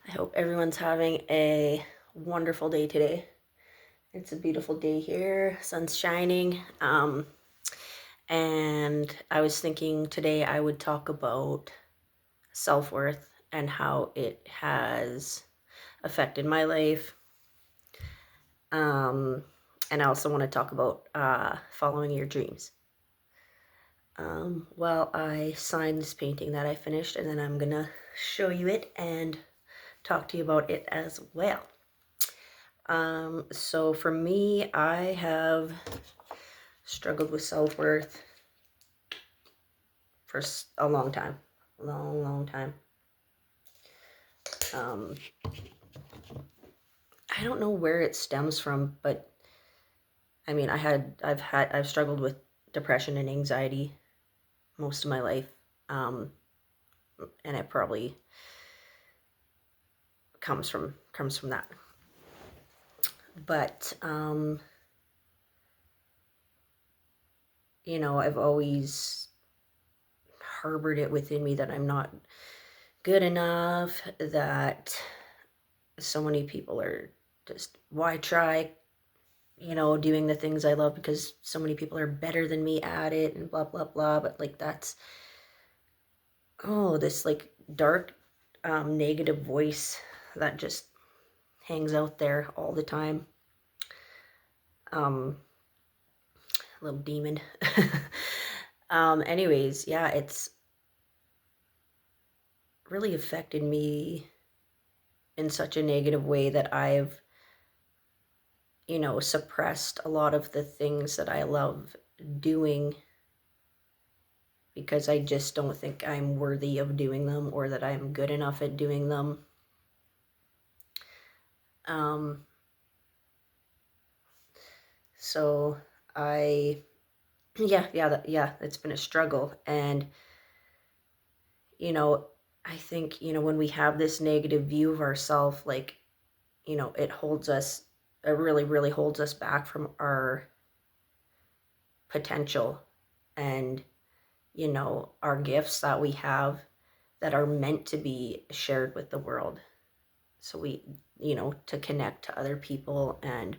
I hope everyone's having a wonderful day today. It's a beautiful day here, sun's shining. And I was thinking today I would talk about self-worth and how it has affected my life. Um, and I also want to talk about following your dreams. Well, I signed this painting that I finished, and then I'm gonna show you it and talk to you about it as well. So for me, I have struggled with self-worth for a long time, long time. Um, I don't know where it stems from, but I mean, I've struggled with depression and anxiety most of my life. Um, and it probably comes from that. But, I've always harbored it within me that I'm not good enough, that so many people are just, why try, doing the things I love because so many people are better than me at it and blah, blah, blah. But like this like dark, negative voice that just hangs out there all the time. Little demon. Anyways, yeah, it's really affected me in such a negative way that I've suppressed a lot of the things that I love doing because I just don't think I'm worthy of doing them or that I'm good enough at doing them. Um, so I, yeah, it's been a struggle. And, you know, I think, when we have this negative view of ourselves, like, it really, really holds us back from our potential and, our gifts that we have that are meant to be shared with the world. So to connect to other people. And,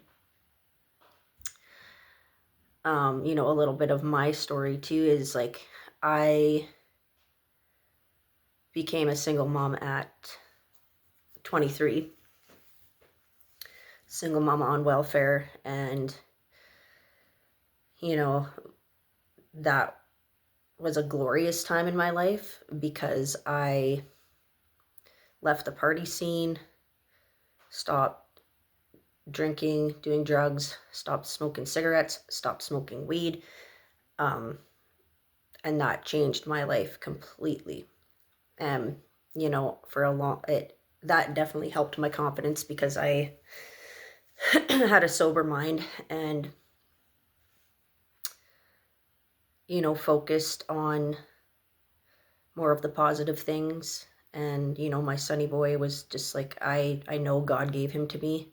a little bit of my story too is like I became a single mom at 23, single mama on welfare. And, that was a glorious time in my life because I left the party scene, stopped drinking, doing drugs, stopped smoking cigarettes, stopped smoking weed. And that changed my life completely. And, for that definitely helped my confidence because I had a sober mind and, focused on more of the positive things. And, my sonny boy was just like, I know God gave him to me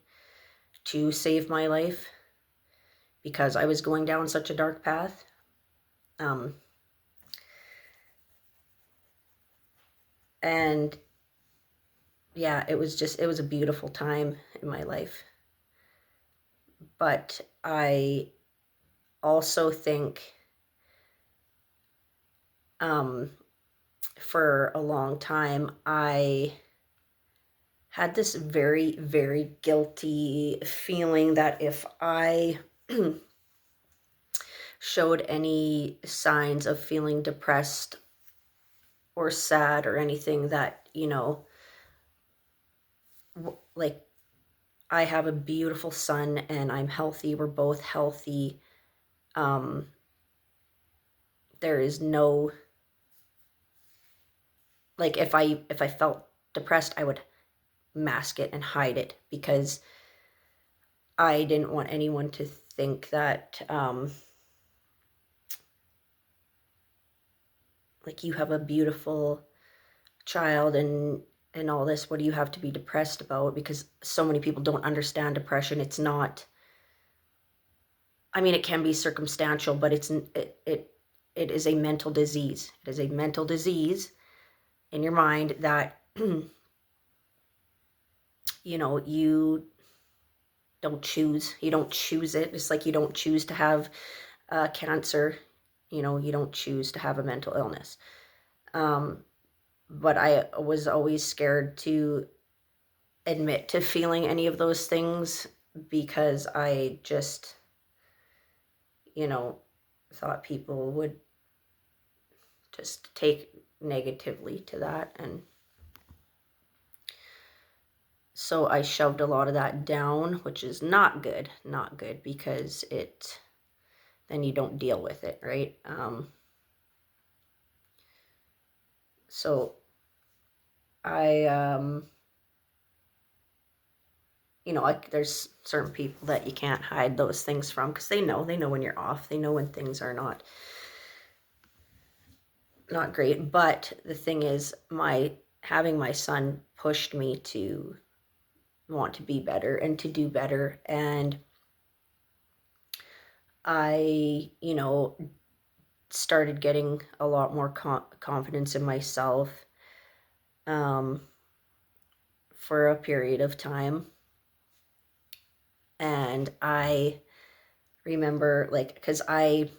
to save my life because I was going down such a dark path. And yeah, it was a beautiful time in my life. But I also think, for a long time, I had this very, very guilty feeling that if I showed any signs of feeling depressed or sad or anything, that, like, I have a beautiful son and I'm healthy, we're both healthy. There is no, like, if I felt depressed, I would mask it and hide it because I didn't want anyone to think that, like, you have a beautiful child and all this, what do you have to be depressed about? Because so many people don't understand depression. It's not, I mean, it can be circumstantial, but it is a mental disease. It is a mental disease in your mind that you don't choose it. Just like you don't choose to have cancer, you don't choose to have a mental illness. Um, but I was always scared to admit to feeling any of those things because I just, you know, thought people would just take negatively to that. And so I shoved a lot of that down, which is not good, because then you don't deal with it, right? So I, there's certain people that you can't hide those things from because they know when you're off, they know when things are not great. But the thing is, having my son pushed me to want to be better and to do better. And I, started getting a lot more confidence in myself um, for a period of time. And I remember, like, because I'm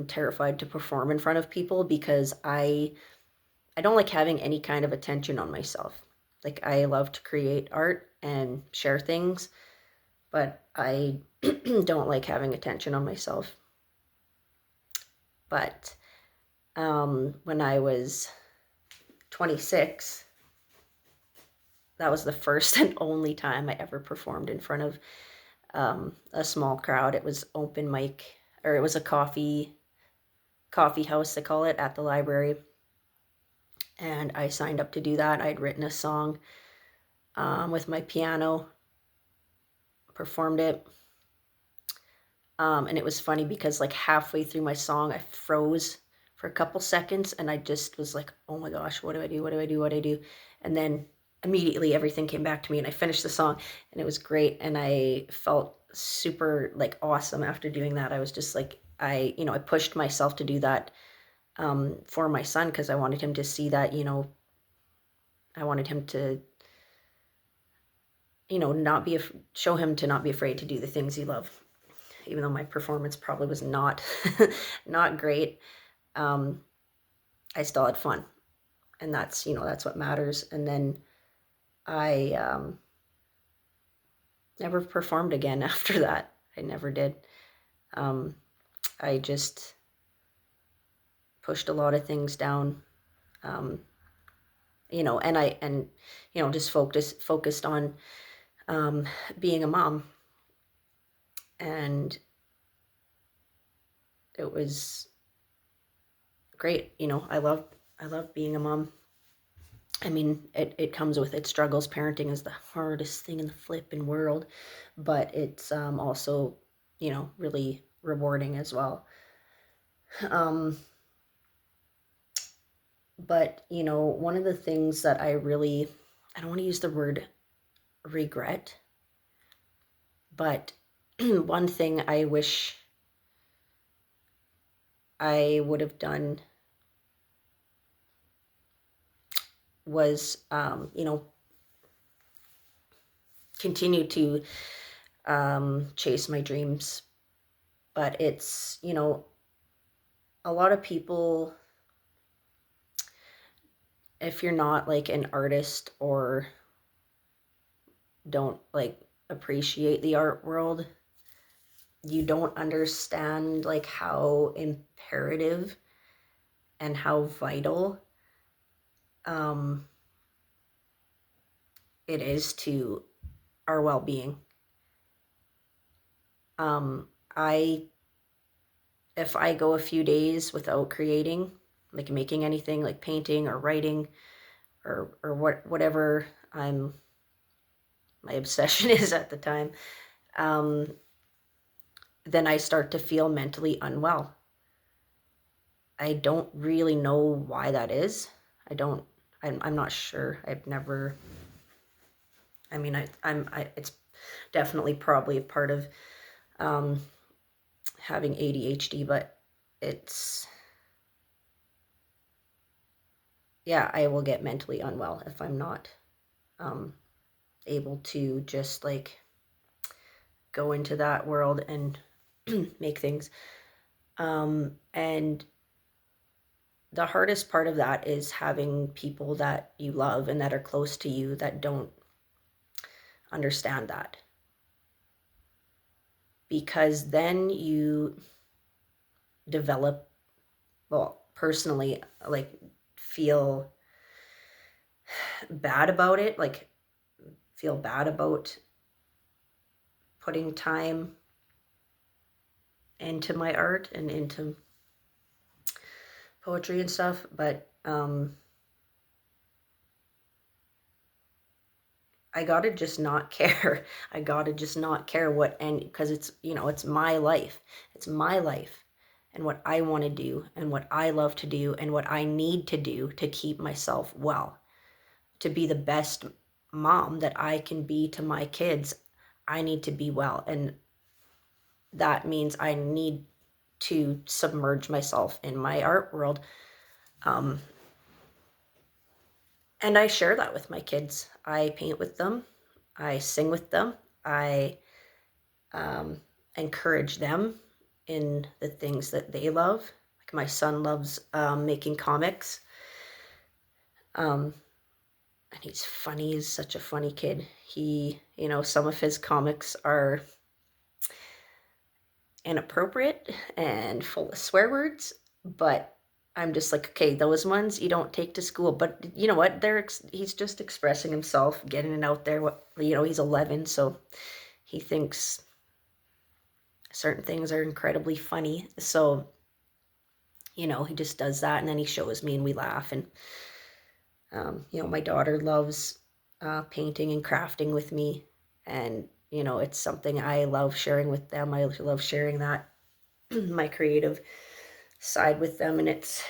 terrified to perform in front of people because I don't like having any kind of attention on myself. Like, I love to create art and share things, but I don't like having attention on myself. But when I was 26, that was the first and only time I ever performed in front of a small crowd. It was open mic, or it was a coffee house, they call it, at the library. And I signed up to do that. I'd written a song with my piano, performed it. And it was funny because like halfway through my song, I froze for a couple seconds and I just was like, oh my gosh, what do I do? What do I do? What do I do? And then immediately everything came back to me and I finished the song and it was great. And I felt super like awesome after doing that. I was just like, I pushed myself to do that for my son because I wanted him to see that, I wanted him to, not be, show him to not be afraid to do the things he loved. Even though my performance probably was not not great, I still had fun, and that's what matters. And then I never performed again after that. I never did. I just pushed a lot of things down, um, and just focused on being a mom, and it was great. I love being a mom. I mean, it comes with its struggles. Parenting is the hardest thing in the flipping world, but it's also, really rewarding as well. Um, but, one of the things that I don't want to use the word regret, but one thing I wish I would have done was, continue to chase my dreams. But it's, a lot of people, if you're not like an artist or don't like appreciate the art world, you don't understand like how imperative and how vital um, it is to our well-being. Um, I if I go a few days without creating, like making anything, like painting or writing or whatever my obsession is at the time, um, then I start to feel mentally unwell. I don't really know why that is. I'm not sure. I've never, I mean, it's definitely probably a part of um, having ADHD, but it's, yeah, I will get mentally unwell if I'm not able to just like go into that world and make things. And the hardest part of that is having people that you love and that are close to you that don't understand that. Because then you develop, well, personally, like feel bad about it, like feel bad about putting time into my art and into poetry and stuff, but I gotta just not care. I gotta just not care what, and because it's, it's my life. It's my life and what I want to do and what I love to do and what I need to do to keep myself well, to be the best mom that I can be to my kids. I need to be well. And that means I need to submerge myself in my art world. And I share that with my kids. I paint with them. I sing with them. I encourage them in the things that they love. Like my son loves making comics. And he's funny. He's such a funny kid. He, some of his comics are inappropriate and full of swear words, but I'm just like, okay, those ones you don't take to school. But you know what? He's just expressing himself, getting it out there. He's 11, so he thinks certain things are incredibly funny. So, he just does that, and then he shows me, and we laugh. And my daughter loves painting and crafting with me, and it's something I love sharing with them. I love sharing that my creative side with them, and it's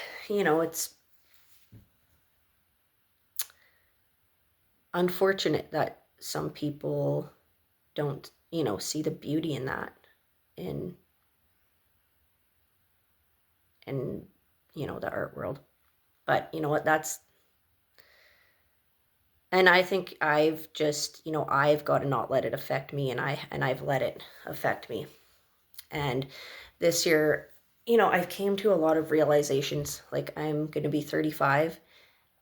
unfortunate that some people don't see the beauty in that, in the art world. But you know what, and I think I've just I've got to not let it affect me, and I've let it affect me. And this year, I've came to a lot of realizations. Like, I'm going to be 35,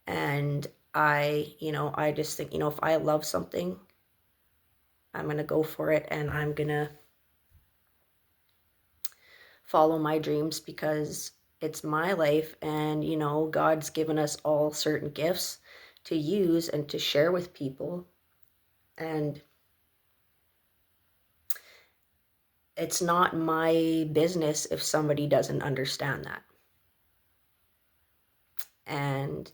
and I just think, if I love something, I'm going to go for it, and I'm going to follow my dreams, because it's my life, and God's given us all certain gifts to use and to share with people. And it's not my business if somebody doesn't understand that. And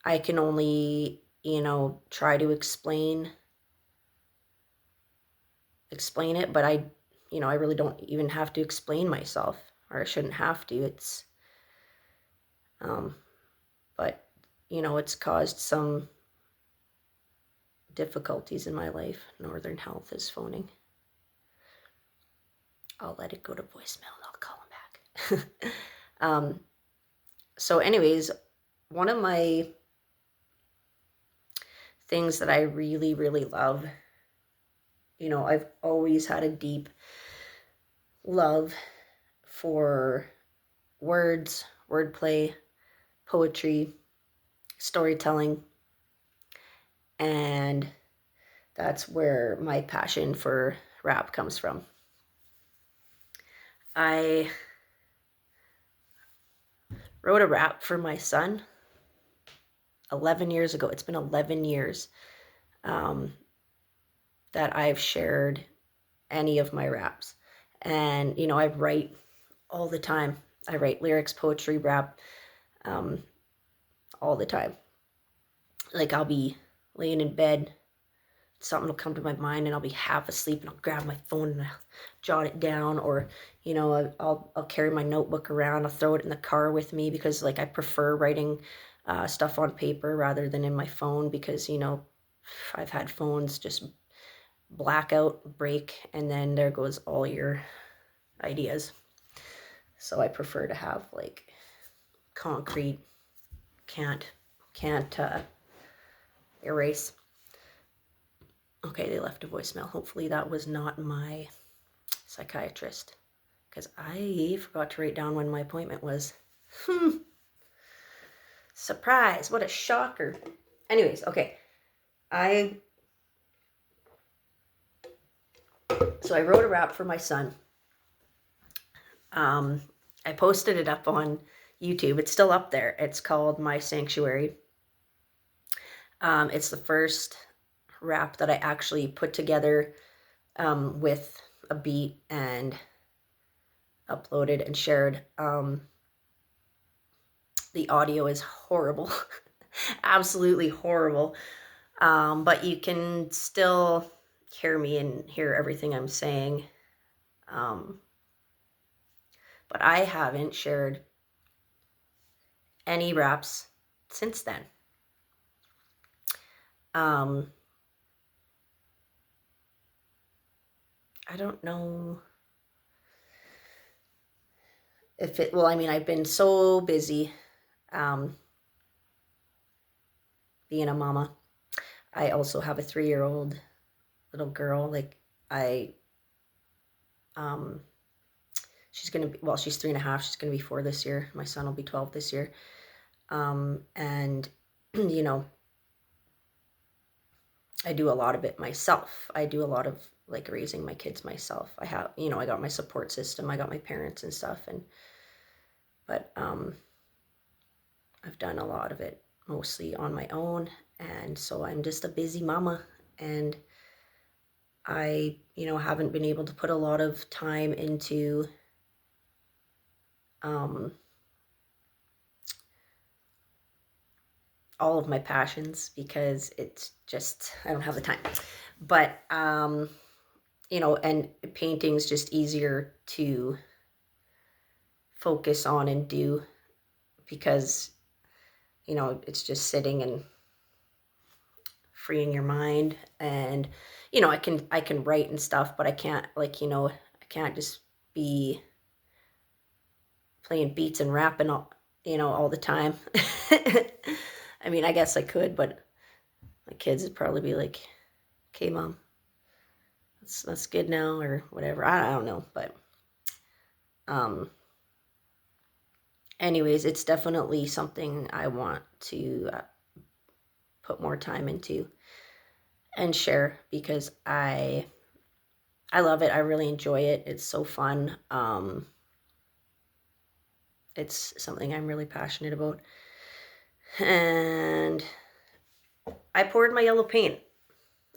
I can only, try to explain it, but I really don't even have to explain myself, or I shouldn't have to. It's, but, it's caused some difficulties in my life. Northern Health is phoning. I'll let it go to voicemail and I'll call him back. So anyways, one of my things that I really, really love, I've always had a deep love for words, wordplay, poetry, storytelling, and that's where my passion for rap comes from. I wrote a rap for my son 11 years ago. It's been 11 years that I've shared any of my raps. And, I write all the time. I write lyrics, poetry, rap, all the time. Like, I'll be laying in bed, something will come to my mind, and I'll be half asleep, and I'll grab my phone and I'll jot it down. Or, I'll carry my notebook around. I'll throw it in the car with me, because like I prefer writing stuff on paper rather than in my phone, because I've had phones just blackout, break, and then there goes all your ideas. So I prefer to have like concrete, can't erase. Okay, they left a voicemail. Hopefully that was not my psychiatrist, because I forgot to write down when my appointment was. Surprise, what a shocker. Anyways, okay. So I wrote a rap for my son. I posted it up on YouTube. It's still up there. It's called My Sanctuary. It's the first rap that I actually put together with a beat and uploaded and shared. The audio is horrible. Absolutely horrible. But you can still hear me and hear everything I'm saying. But I haven't shared any raps since then. I don't know if it, well, I mean, I've been so busy being a mama. I also have a 3-year-old little girl. Like, she's gonna be, well, she's 3.5. She's gonna be 4 this year. My son will be 12 this year. And you know, I do a lot of it myself. I do a lot of like raising my kids myself. I have, you know, I got my support system. I got my parents and stuff, but I've done a lot of it mostly on my own, and so I'm just a busy mama, and I, you know, haven't been able to put a lot of time into all of my passions, because it's just, I don't have the time. But you know, and painting's just easier to focus on and do, because, you know, it's just sitting and freeing your mind. And, you know, I can write and stuff, but I can't, like, you know, I can't just be playing beats and rapping all, you know, all the time. I mean, I guess I could, but my kids would probably be like, okay, mom, that's good now, or whatever. I don't know, but anyways, it's definitely something I want to put more time into and share, because I love it. I really enjoy it. It's so fun. It's something I'm really passionate about. And I poured my yellow paint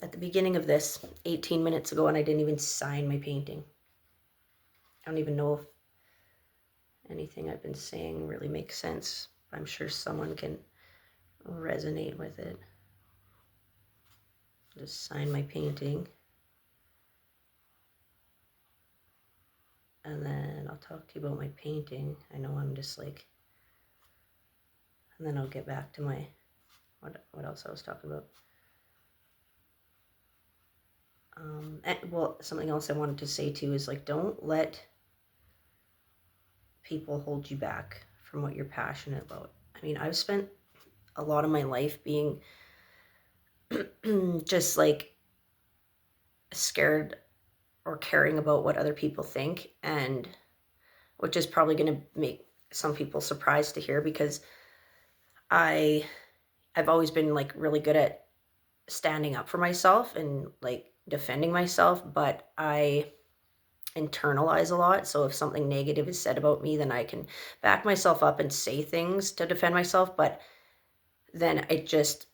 at the beginning of this 18 minutes ago, and I didn't even sign my painting. I don't even know if anything I've been saying really makes sense. I'm sure someone can resonate with it. Just sign my painting. And then I'll talk to you about my painting. I know I'm just like, and then I'll get back to my, what else I was talking about. And, well, something else I wanted to say too is, like, don't let people hold you back from what you're passionate about. I mean, I've spent a lot of my life being just like scared or caring about what other people think, and which is probably going to make some people surprised to hear, because I've always been like really good at standing up for myself and like defending myself, but I internalize a lot. So if something negative is said about me, then I can back myself up and say things to defend myself, but then it just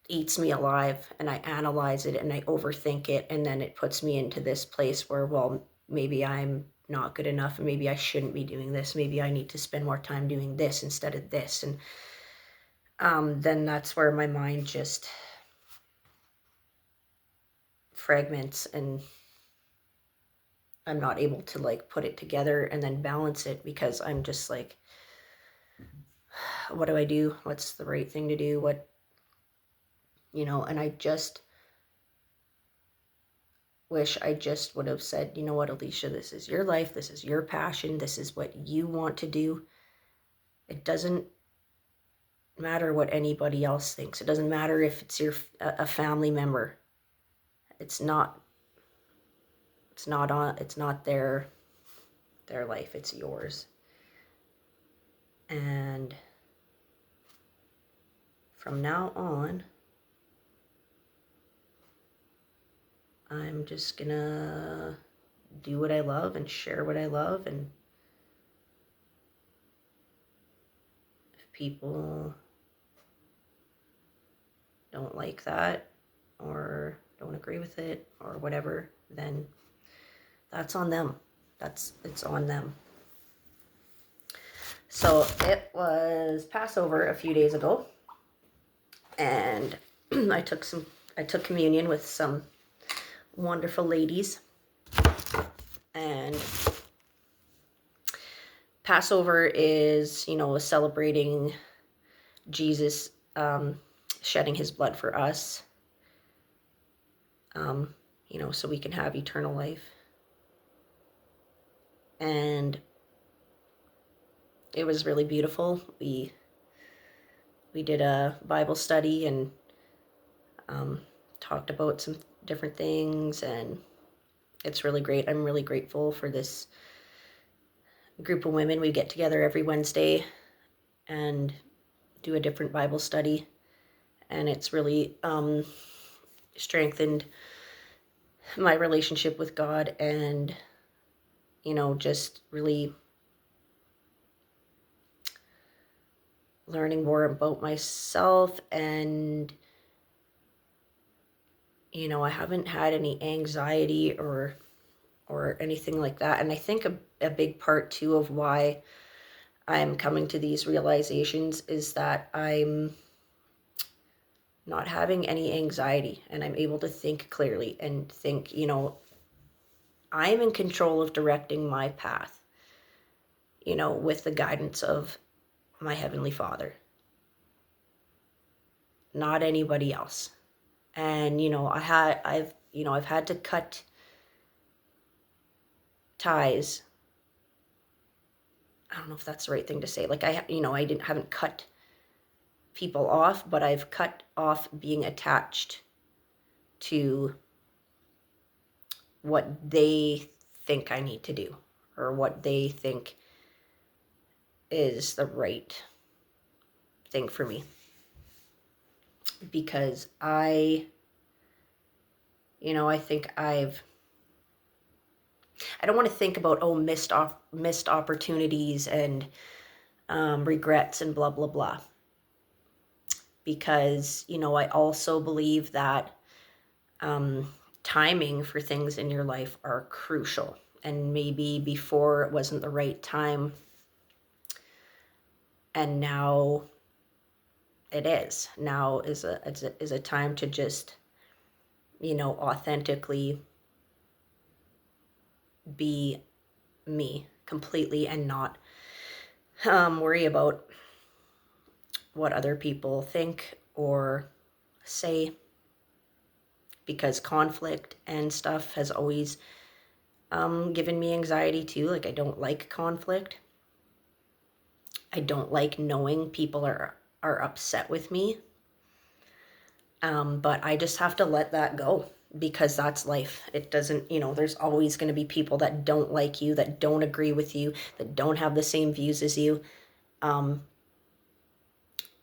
eats me alive, and I analyze it and I overthink it, and then it puts me into this place where, well, maybe I'm not good enough, and maybe I shouldn't be doing this, maybe I need to spend more time doing this instead of this. And then that's where my mind just fragments, and I'm not able to like put it together and then balance it, because I'm just like, what do I do? What's the right thing to do? What, you know, and I just wish I just would have said, you know what, Alicia, this is your life. This is your passion. This is what you want to do. It doesn't matter what anybody else thinks. It doesn't matter if it's a family member. it's not their life, it's yours. And from now on, I'm just gonna do what I love and share what I love, and if people don't like that or don't agree with it or whatever, then that's on them. It's on them. So it was Passover a few days ago, and I took communion with some wonderful ladies. And Passover is, celebrating Jesus shedding his blood for us, so we can have eternal life. And it was really beautiful. We did a Bible study and talked about some different things, and it's really great. I'm really grateful for this group of women. We get together every Wednesday and do a different Bible study, and it's really strengthened my relationship with God, and just really learning more about myself. And I haven't had any anxiety or anything like that. And I think a big part too of why I'm coming to these realizations is that I'm not having any anxiety, and I'm able to think clearly and think, I'm in control of directing my path, with the guidance of my Heavenly Father, not anybody else. And, I've had to cut ties. I don't know if that's the right thing to say. Like I haven't cut people off, but I've cut off being attached to what they think I need to do, or what they think is the right thing for me. Because I think I don't want to think about missed opportunities and regrets and blah blah blah. Because I also believe that timing for things in your life are crucial, and maybe before it wasn't the right time, and now it is. Now is a time to just authentically be me completely, and not worry about what other people think or say, because conflict and stuff has always given me anxiety too. Like, I don't like conflict. I don't like knowing people are upset with me. But I just have to let that go, because that's life. It doesn't, there's always going to be people that don't like you, that don't agree with you, that don't have the same views as you.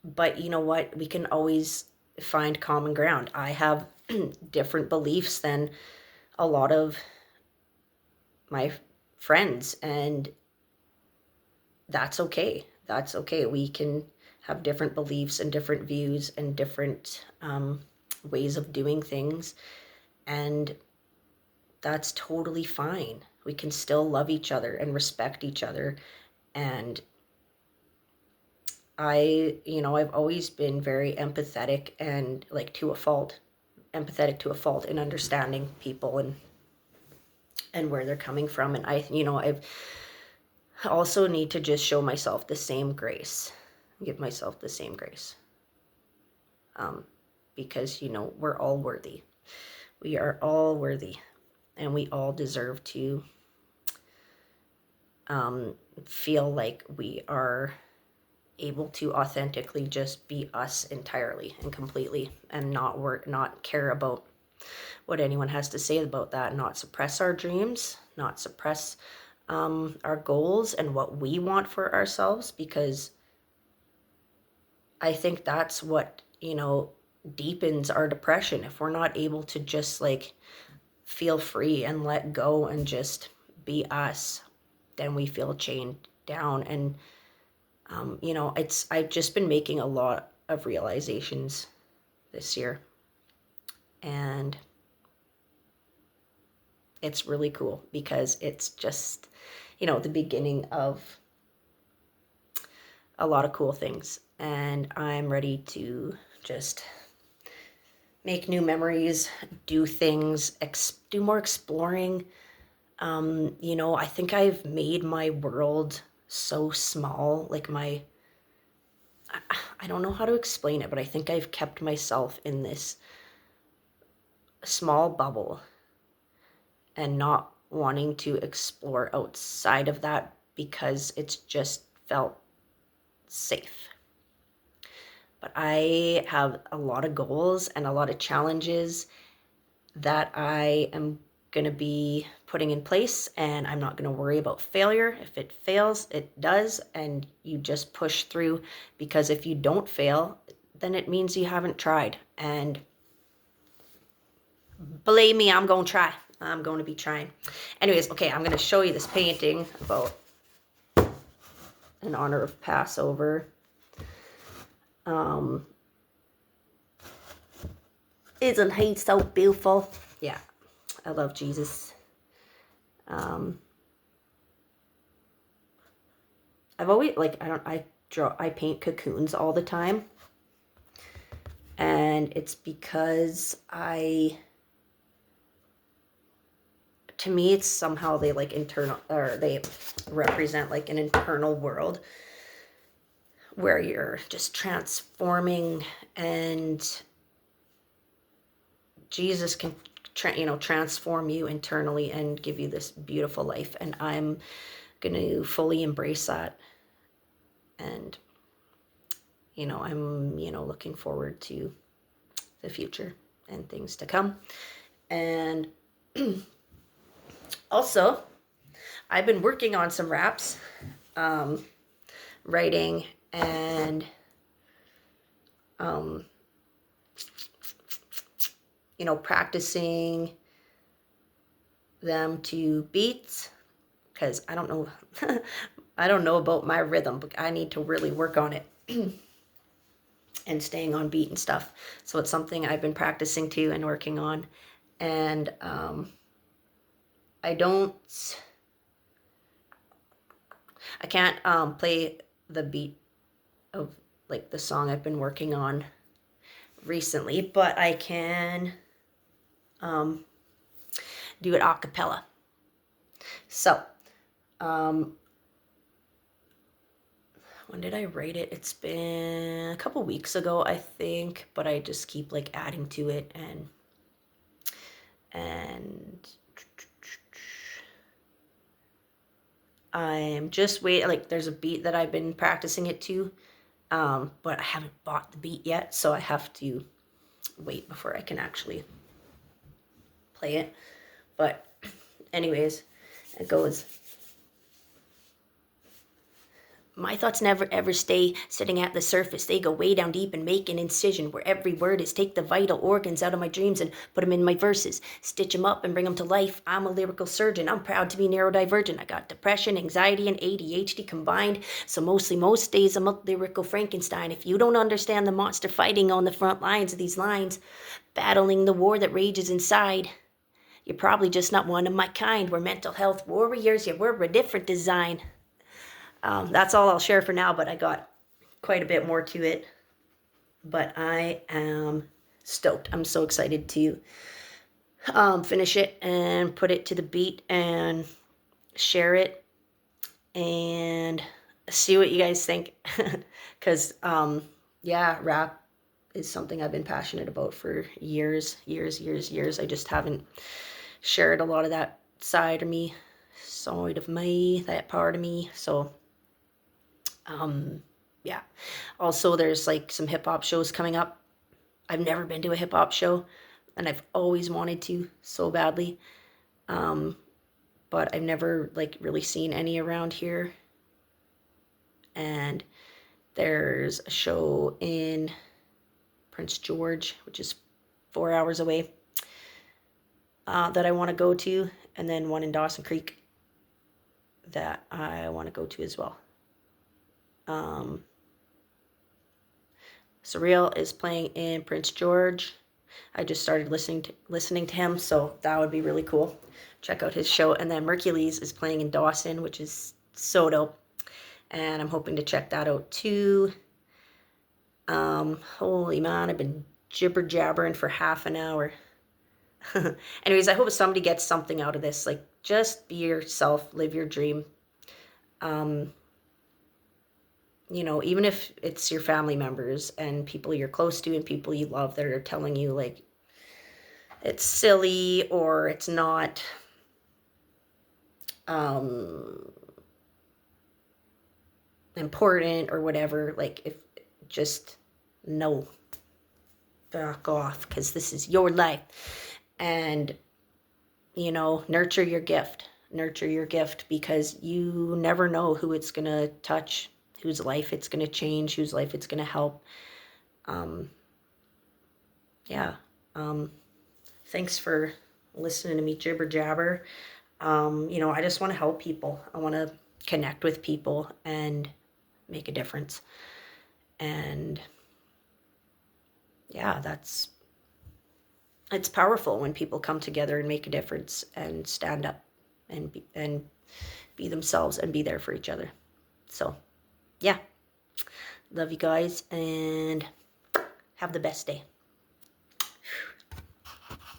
But you know what? We can always find common ground. I have different beliefs than a lot of my friends, and that's okay. That's okay. We can have different beliefs and different views and different ways of doing things, and that's totally fine. We can still love each other and respect each other. And I've always been very empathetic, and like empathetic to a fault in understanding people and where they're coming from. And I've also need to just show myself the same grace, give myself the same grace. Because, we're all worthy. We are all worthy, and we all deserve to feel like we are able to authentically just be us entirely and completely, and not care about what anyone has to say about that. Not suppress our dreams, not suppress our goals and what we want for ourselves, because I think that's what, deepens our depression. If we're not able to just like feel free and let go and just be us, then we feel chained down. And I've just been making a lot of realizations this year, and it's really cool because it's just, the beginning of a lot of cool things, and I'm ready to just make new memories, do things, do more exploring. I think I've made my world so small, like I don't know how to explain it, but I think I've kept myself in this small bubble and not wanting to explore outside of that because it's just felt safe. But I have a lot of goals and a lot of challenges that I am going to be putting in place, and I'm not going to worry about failure. If it fails, it does, and you just push through, because if you don't fail, then it means you haven't tried. And believe me, I'm going to try. I'm going to be trying. Anyways, okay, I'm going to show you this painting about in honor of Passover. Isn't he so beautiful? Yeah, I love Jesus. I've always, I paint cocoons all the time. And it's because to me, it's somehow they like internal, or they represent like an internal world where you're just transforming, and Jesus can transform you internally and give you this beautiful life. And I'm going to fully embrace that. And, I'm, looking forward to the future and things to come. And also, I've been working on some raps, writing, and, practicing them to beats, because I don't know, I don't know about my rhythm, but I need to really work on it and staying on beat and stuff. So it's something I've been practicing too and working on. And I can't play the beat of like the song I've been working on recently, but I can do it a cappella. So when did I write it? It's been a couple weeks ago, I think, but I just keep like adding to it, and I'm just waiting. Like, there's a beat that I've been practicing it to, but I haven't bought the beat yet, so I have to wait before I can actually play it. But anyways, it goes. My thoughts never ever stay sitting at the surface. They go way down deep and make an incision where every word is take the vital organs out of my dreams and put them in my verses. Stitch them up and bring them to life. I'm a lyrical surgeon. I'm proud to be neurodivergent. I got depression, anxiety, and ADHD combined. So most days I'm a lyrical Frankenstein. If you don't understand the monster fighting on the front lines of these lines, battling the war that rages inside, you're probably just not one of my kind. We're mental health warriors. Yeah, we're a different design. That's all I'll share for now, but I got quite a bit more to it. But I am stoked. I'm so excited to finish it and put it to the beat and share it and see what you guys think. Because, rap is something I've been passionate about for years. I just haven't shared a lot of that side of me, that part of me. So also there's like some hip-hop shows coming up. I've never been to a hip-hop show. and I've always wanted to so badly. But I've never like really seen any around here. And there's a show in Prince George, which is 4 hours away, that I want to go to, and then one in Dawson Creek that I want to go to as well. Surreal is playing in Prince George. I just started listening to him, so that would be really cool. Check out his show. And then Mercules is playing in Dawson, which is so dope. And I'm hoping to check that out too. Holy man, I've been jibber jabbering for half an hour. Anyways, I hope somebody gets something out of this. Like, just be yourself, live your dream. You know, even if it's your family members and people you're close to and people you love that are telling you like it's silly or it's not important or whatever, like, if just no, back off, because this is your life. And, you know, nurture your gift, because you never know who it's gonna touch, whose life it's gonna change, whose life it's gonna help. Yeah. Thanks for listening to me jibber jabber. You know, I just want to help people. I want to connect with people and make a difference. And yeah, it's powerful when people come together and make a difference and stand up and be themselves and be there for each other. So, yeah. Love you guys and have the best day.